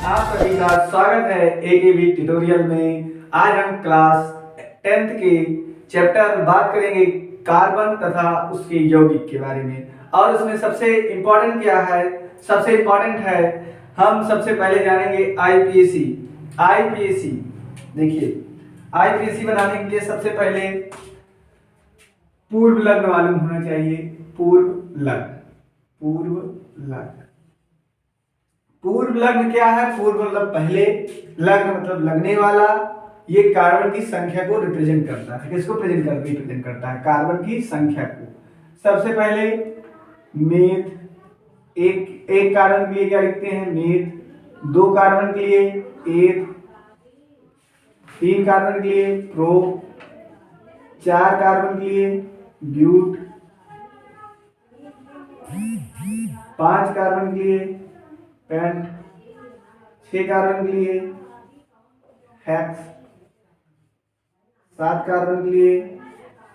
आप सभी का स्वागत है एकेबी ट्यूटोरियल में। आज हम क्लास 10th के चैप्टर बात करेंगे कार्बन तथा उसके यौगिक के बारे में। और उसमें सबसे इम्पोर्टेंट क्या है? सबसे इम्पोर्टेंट है, हम सबसे पहले जानेंगे आईपीएसी। आईपीएसी देखिए, आईपीएसी बनाने के लिए सबसे पहले पूर्व लग्न मालूम होना चाहिए। पूर्व लग्न, पूर्व लग्न, पूर्व लग्न क्या है? पूर्व मतलब पहले, लग्न मतलब लगने वाला। ये कार्बन की संख्या को रिप्रेजेंट करता है। किसको रिप्रेजेंट करता है? कार्बन की संख्या को। सबसे पहले मेथ, एक कार्बन के लिए क्या लिखते हैं? मेथ। दो कार्बन के लिए एथ, तीन कार्बन के लिए प्रो, चार कार्बन के लिए ब्यूट, पांच कार्बन के लिए पेंट, छह कार्बन के लिए हेक्स, सात कार्बन के लिए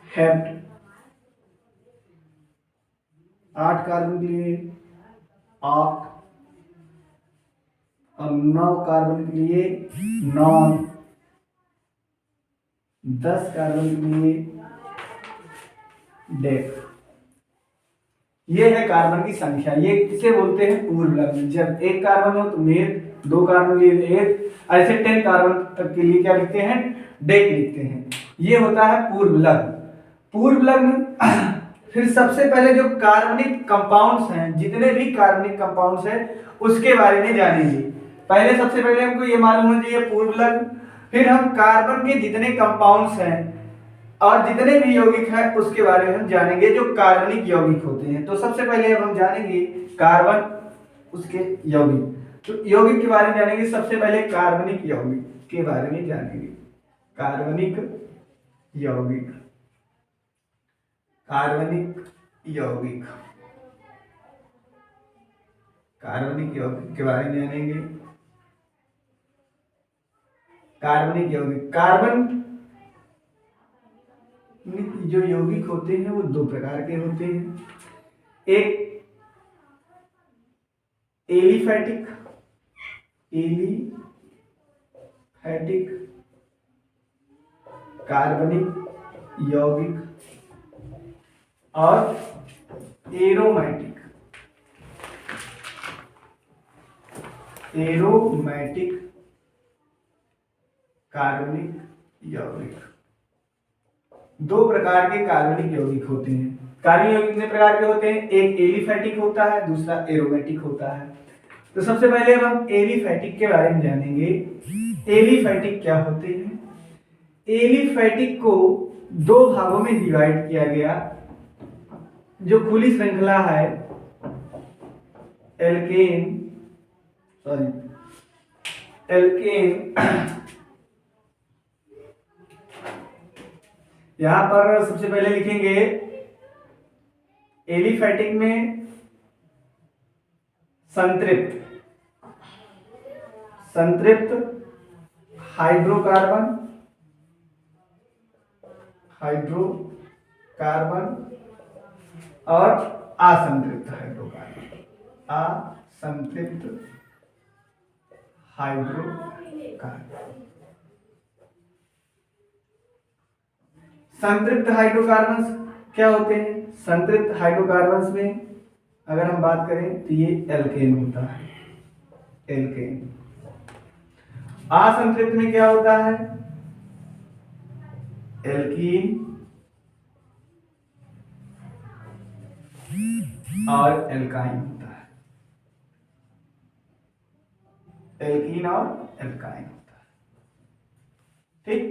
हेप्ट, आठ कार्बन के लिए ऑक्ट, और नौ कार्बन के लिए नॉन, 10 कार्बन के लिए डेक। ये है कार्बन की संख्या। ये किसे बोलते हैं? पूर्व लग्न। जब एक कार्बन हो तो मेथ, दो कार्बन के लिए एथ, ऐसे 10 कार्बन तक के लिए क्या लिखते हैं? डेक लिखते हैं। ये होता है पूर्व लग्न। पूर्व लग्न फिर सबसे पहले जो कार्बनिक कंपाउंड्स हैं, जितने भी कार्बनिक कंपाउंड्स हैं उसके बारे में जानेंगे। पहले सबसे पहले हमको ये मालूम होना चाहिए पूर्व लग्न। फिर हम कार्बन के जितने कंपाउंड्स हैं और जितने भी यौगिक हैं उसके बारे में हम जानेंगे, जो कार्बनिक यौगिक होते हैं। तो सबसे पहले अब हम जानेंगे कार्बन, उसके यौगिक। तो यौगिक के बारे में जानेंगे। सबसे पहले कार्बनिक यौगिक के बारे में जानेंगे। कार्बनिक यौगिक, कार्बनिक यौगिक, कार्बनिक यौगिक के बारे में जानेंगे। कार्बनिक यौगिक, कार्बन जो यौगिक होते हैं वो दो प्रकार के होते हैं। एक एलिफैटिक, एलिफैटिक कार्बनिक यौगिक, और एरोमेटिक, एरोमेटिक कार्बनिक यौगिक। दो प्रकार के कार्बनिक यौगिक होते हैं। कार्बनिक यौगिक कितने प्रकार के होते हैं? एक एलिफैटिक होता है, दूसरा एरोमेटिक होता है। तो सबसे पहले अब हम एलिफैटिक के बारे में जानेंगे। एलिफैटिक क्या होते हैं? एलिफैटिक को दो भागों में डिवाइड किया गया। जो खुली श्रृंखला है एल्केन, यहां पर सबसे पहले लिखेंगे एलिफैटिक में संतृप्त हाइड्रोकार्बन, और असंतृप्त हाइड्रोकार्बन, असंतृप्त हाइड्रोकार्बन। संतृप्त हाइड्रोकार्बन्स क्या होते हैं? संतृप्त हाइड्रोकार्बन्स में अगर हम बात करें तो ये एल्केन होता है, एल्केन। असंतृप्त में क्या होता है? एल्कीन और एल्काइन होता है, एल्कीन और एल्काइन होता है। ठीक,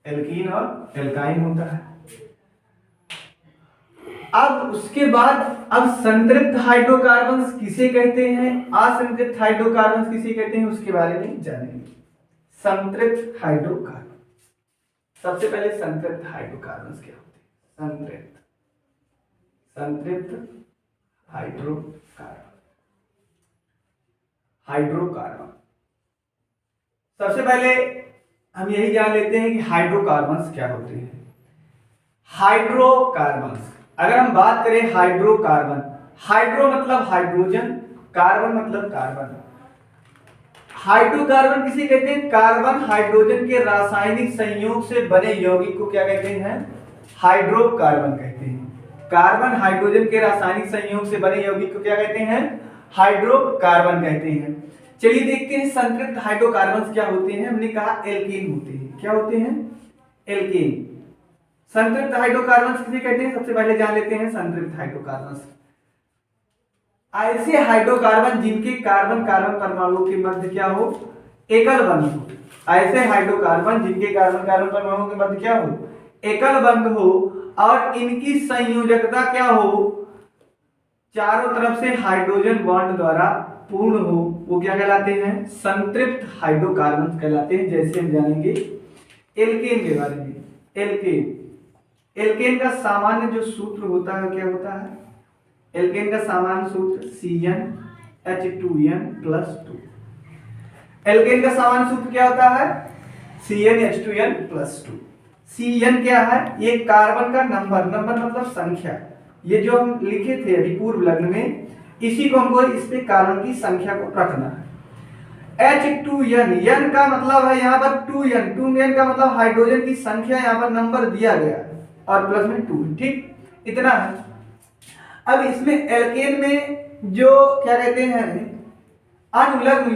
एल्कीन और एल्काइन होता है। अब उसके बाद अब संतृप्त हाइड्रोकार्बन्स किसे कहते हैं, असंतृप्त हाइड्रोकार्बन्स किसे कहते हैं, उसके बारे में जानेंगे। संतृप्त हाइड्रोकार्बन, सबसे पहले संतृप्त हाइड्रोकार्बन्स क्या होते हैं? संतृप्त हाइड्रोकार्बन। सबसे पहले हम यही जान लेते हैं कि हाइड्रोकार्बन्स क्या होते हैं। हाइड्रोकार्बन्स, अगर हम बात करें हाइड्रोकार्बन, हाइड्रो मतलब हाइड्रोजन, कार्बन मतलब कार्बन। हाइड्रोकार्बन किसे कहते हैं? कार्बन हाइड्रोजन के रासायनिक संयोग से बने यौगिक को क्या कहते हैं? हाइड्रोकार्बन कहते हैं। कार्बन हाइड्रोजन के रासायनिक संयोग से बने यौगिक को क्या कहते हैं? हाइड्रोकार्बन कहते हैं। चलिए देखते हैं संतृप्त हाइड्रोकार्बन क्या होते हैं। हमने कहा एल्केन होते हैं। क्या होते हैं? एल्केन। संतृप्त हाइड्रोकार्बन किसे कहते हैं? सबसे पहले जान लेते हैं संतृप्त हाइड्रोकार्बन। ऐसे हाइड्रोकार्बन जिनके कार्बन कार्बन परमाणु के मध्य क्या हो? एकल बंध हो। ऐसे हाइड्रोकार्बन जिनके कार्बन कार्बन परमाणु के मध्य क्या हो? एकल बंध हो और इनकी संयोजकता क्या हो? चारों तरफ से हाइड्रोजन बॉन्ड द्वारा पूर्ण हो, वो क्या कहलाते हैं? संतृप्त हाइड्रोकार्बन कहलाते हैं। जैसे हम जानेंगे एल्केन के बारे में। एल्केन का सामान्य जो सूत्र होता है क्या होता है? एल्केन का सामान्य सूत्र CnH2n+2। एल्केन का सामान्य सूत्र क्या होता है? CnH2n+2। Cn क्या है? ये कार्बन का नंबर मतलब संख्या। ये जो हम लिखे थे अभी पूर्व लग्न में, इसी को हमको इस पे कार्बन की संख्या को रखना है। H2n, n का मतलब है यहाँ पर 2n, 2n का मतलब हाइड्रोजन की संख्या, यहाँ पर नंबर दिया गया और प्लस में 2। ठीक, इतना है। अब इसमें एल्केन में जो क्या कहते हैं, अनुलग्न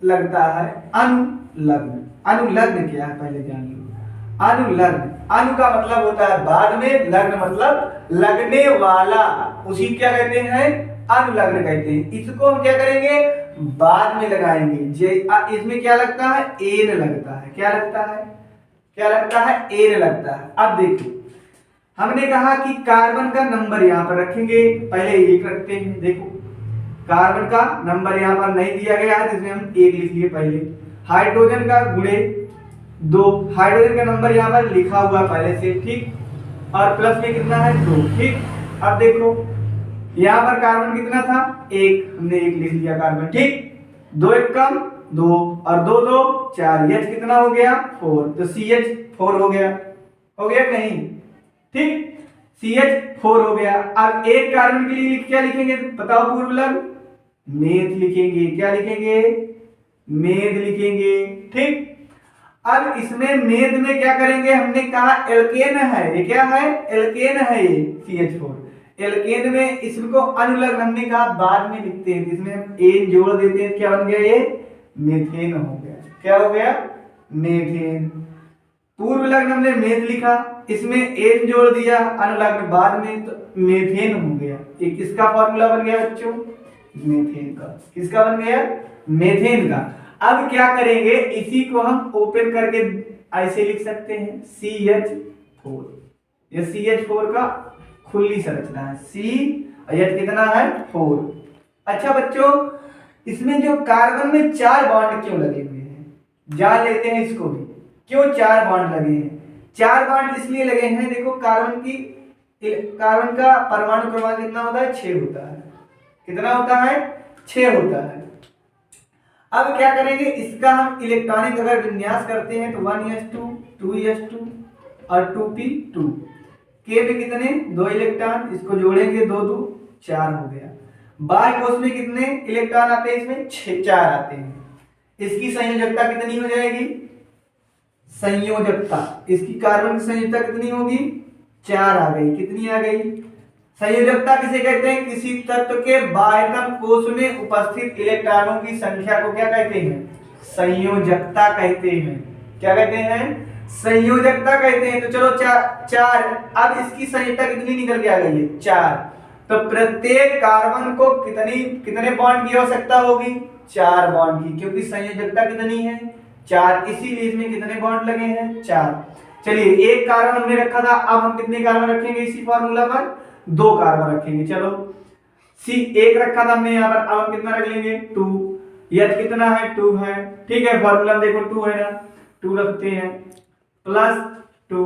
लगता है। अनुलग्न क्या है पहले जान लो। अनुलग्न, अनु का मतलब होता है बाद में, लग्न मतलब लगने वाला, उसी क्या कहते हैं? अनुलग्न कहते हैं। इसको हम क्या करेंगे? बाद में लगाएंगे। इसमें क्या लगता है? एन लगता है। क्या लगता है? क्या लगता है? एन लगता है। अब देखो, हमने कहा कि कार्बन का नंबर यहां पर रखेंगे। पहले एक रखते हैं। देखो, कार्बन का नंबर यहां पर नहीं दिया गया है, जिसमें हम एक लिख लिए पहले। हाइड्रोजन का गुणे 2, हाइड्रोजन का नंबर यहाँ पर लिखा हुआ पहले से। ठीक, और प्लस में कितना है? 2। ठीक, अब देखो यहाँ पर कार्बन कितना था? 1, हमने 1 लिख लिया कार्बन। ठीक, 2 1 कम 2 और 2 2 4, H कितना हो गया? 4। तो CH4 हो गया। हो गया नहीं? ठीक, CH4 हो गया। अब एक कार्बन के लिए क्या लिखेंगे बताओ? पूर्व लग्न मेथ लिखेंगे। क्या लिखेंगे? मेथ लिखेंगे। ठीक, अब इसमें मेद में क्या करेंगे? हमने कहा एल्केन है। ये क्या है? एल्केन है ये CH4। एल्केन में इसको अनुलग्न हमने कहा बाद में लिखते हैं, इसमें हम एन जोड़ देते हैं। क्या बन गया? ये मीथेन हो गया। क्या हो गया? मीथेन। पूर्व लग्न हमने मेद लिखा, इसमें एन जोड़ दिया, अनुलग्न बाद में, तो मीथेन हो गया। एक किसका फॉर्मूला बन गया बच्चों? मीथेन का। किसका बन गया? मीथेन का। अब क्या करेंगे? इसी को हम ओपन करके ऐसे लिख सकते हैं CH4। ये CH4 का खुली संरचना है। CH कितना है? 4। अच्छा बच्चों, इसमें जो कार्बन में 4 बॉन्ड क्यों लगे हुए हैं, जान लेते हैं इसको भी। क्यों 4 बॉन्ड लगे हैं? 4 बॉन्ड इसलिए लगे हैं, देखो कार्बन का परमाणु क्रमांक कितना होता है? 6 होता है। कितना होता है? 6 होता है। अब क्या करेंगे? इसका हम इलेक्ट्रॉनिक अगर विन्यास करते हैं तो 1s2 2s2 और 2p2। के में कितने? 2 इलेक्ट्रॉन, इसको जोड़ेंगे 2 2 4 हो गया। बाह्य कोश में कितने इलेक्ट्रॉन आते हैं? इसमें 4 आते हैं। इसकी संयोजकता कितनी हो जाएगी? संयोजकता, इसकी कार्बन की संयोजकता कितनी होगी? 4 आ गई। कितनी आ गई? संयोजकता किसे कहते हैं? किसी तत्व के बाह्यतम कोश में उपस्थित इलेक्ट्रॉनों की संख्या को क्या कहते हैं? संयोजकता कहते हैं। क्या कहते हैं? संयोजकता कहते हैं। तो चलो 4। अब इसकी संयोजकता कितनी निकल के आ गई है? 4। तो प्रत्येक कार्बन को कितने बॉन्ड की आवश्यकता होगी? 4 बॉन्ड की, क्योंकि संयोजकता कितनी है? 4। इसीलिए इसमें कितने बॉन्ड लगे हैं? 4। चलिए, एक कार्बन हमने रखा था, अब हम कितने कार्बन रखेंगे इसी फॉर्मूला पर? 2 कार्बन रखेंगे। चलो, C1 रखा था हमने यहाँ पर, अब हम कितना रख लेंगे? 2। H कितना है? 2 है। ठीक है, फॉर्मूला देखो 2 है ना, 2 रखते हैं प्लस 2।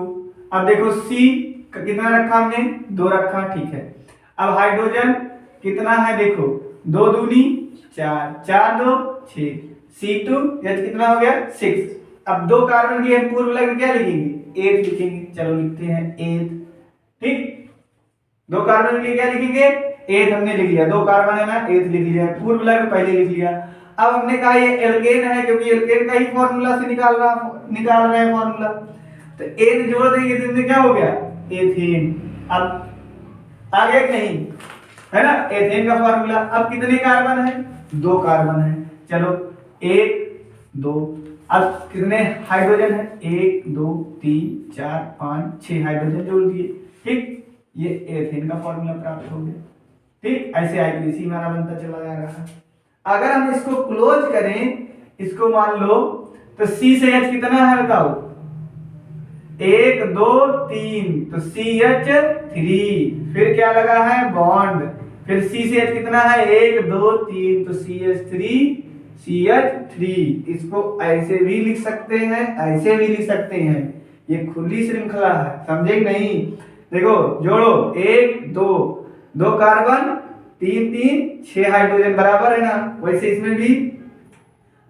अब देखो C का कितना रखा हमने? 2 रखा। ठीक है, अब हाइड्रोजन कितना है? देखो 2 दूनी 4, 4 2 6, C2 H कितना हो गया? 6। अब 2 कार्बन की हम पूर्व लग्न क्या लिखेंगे? 8 लिखेंगे। चलो लिखते हैं 8। ठीक, 2 कार्बन के लिए क्या लिखेंगे? 8 हमने लिख लिया। 2 कार्बन है ना, 8 लिख लिया। पूर्व लग्न पहले लिख लिया। अब हमने कहा ये एल्केन है, क्योंकि एल्केन का ही फॉर्मूला से निकाल रहे हैं फॉर्मूला, तो एन जोड़ देंगे तो इसमें क्या हो गया, एथेन। अब आ गया कि नहीं, है ना, एथेन का फॉर्मूला। अब कितने कार्बन है, 2 कार्बन है, चलो 1 2, अब कितने हाइड्रोजन है, 1 2 3 4 5 6 हाइड्रोजन जोड़ दिए, ठीक, ये एथेन का फॉर्मूला प्राप्त हो गया, ठीक। ऐसे आईपीसी हमारा बनता चला जा रहा है। अगर हम इसको क्लोज करें, इसको मान लो, तो C से H कितना है बताओ, 1 2 3, तो CH3, फिर क्या लगा है बॉन्ड, फिर C से H कितना है 1 2 3, तो CH3, इसको ऐसे भी लिख सकते हैं, ऐसे भी लिख सकते हैं, ये खुली श्रृंखला है, समझे कि नहीं। देखो जोड़ो, 1 2, 2 कार्बन 3 3 6 हाइड्रोजन बराबर है ना, वैसे इसमें भी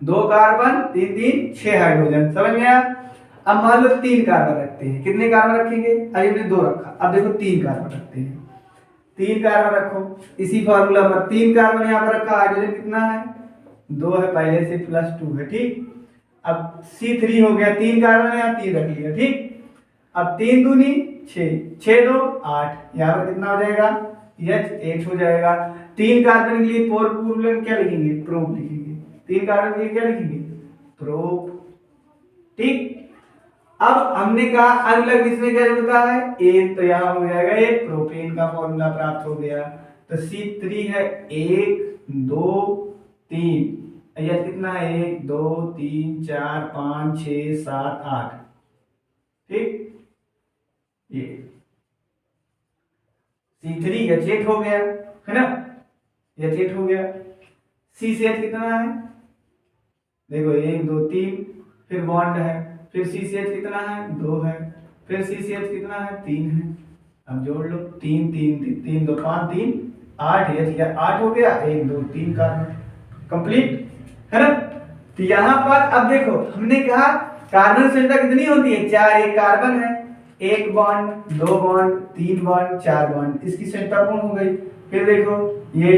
2 कार्बन 3 3 6 हाइड्रोजन, समझ में आया। अब मान लो 3 कार्बन रखते हैं, कितने कार्बन रखेंगे, अभी हमने 2 रखा, अब देखो 3 कार्बन रखते हैं, 3 कार्बन रखो इसी फॉर्मूला पर, 3 कार्बन यहाँ पर रखा, हाइड्रोजन कितना है 2 है, पहले से +2 है, ठीक। अब C3 हो गया, 3 कार्बन यहाँ 3 रख लिया, ठीक। अब 3 दूनी 6, 6 2 8, यहाँ पर कितना हो जाएगा, H8 हो जाएगा। 3 कार्बन के लिए पूर्व क्या लिखेंगे, प्रोप लिखेंगे, 3 कार्बन के लिए क्या लिखेंगे, प्रोप, ठीक। अब हमने कहा अलग इसमें क्या जुड़ता है, एन, तो यहाँ हो जाएगा ये प्रोपेन का फॉर्मूला प्राप्त हो गया। तो C3 है 1 2 3, यह कितना है 1 2 3 4 5 6 7 8, ठीक, ये C3 H8 हो गया, है ना, H8 हो गया। C से H कितना है, देखो 1 2 3, फिर बॉन्ड है, फिर C से H कितना है 2 है, फिर C से H कितना है 3 है, अब जोड़ लो 3 3 3 2 5 3 8, H 8 हो गया, 1 2 3 कार्बन कंप्लीट, है ना। तो यहाँ पर अब देखो हमने कहा कार्बन संख्या कितनी होती है, 4, एक कार्बन है, 1 बॉन्ड 2 बॉन्ड 3 बॉन्ड 4 बॉन्ड, इसकी संख्या पूर्ण हो गई। फिर देखो ये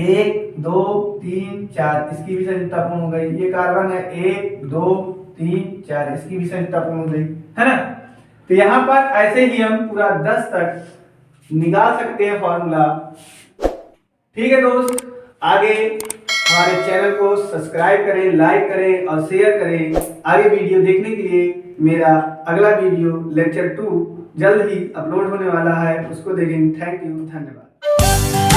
1 2 3 4, इसकी भी संख्या पूर्ण हो गई, ये कार्बन है 1 2 3 4, इसकी भी संख्या पूर्ण हो गई, है ना। तो यहाँ पर ऐसे ही हम पूरा 10 तक निकाल सकते हैं फॉर्मूला, ठीक है दोस्त। आगे हमारे चैनल को सब्सक्राइब करें, लाइक करें और शेयर करें। आगे वीडियो देखने के लिए मेरा अगला वीडियो लेक्चर 2 जल्द ही अपलोड होने वाला है, उसको देखें। थैंक यू, धन्यवाद।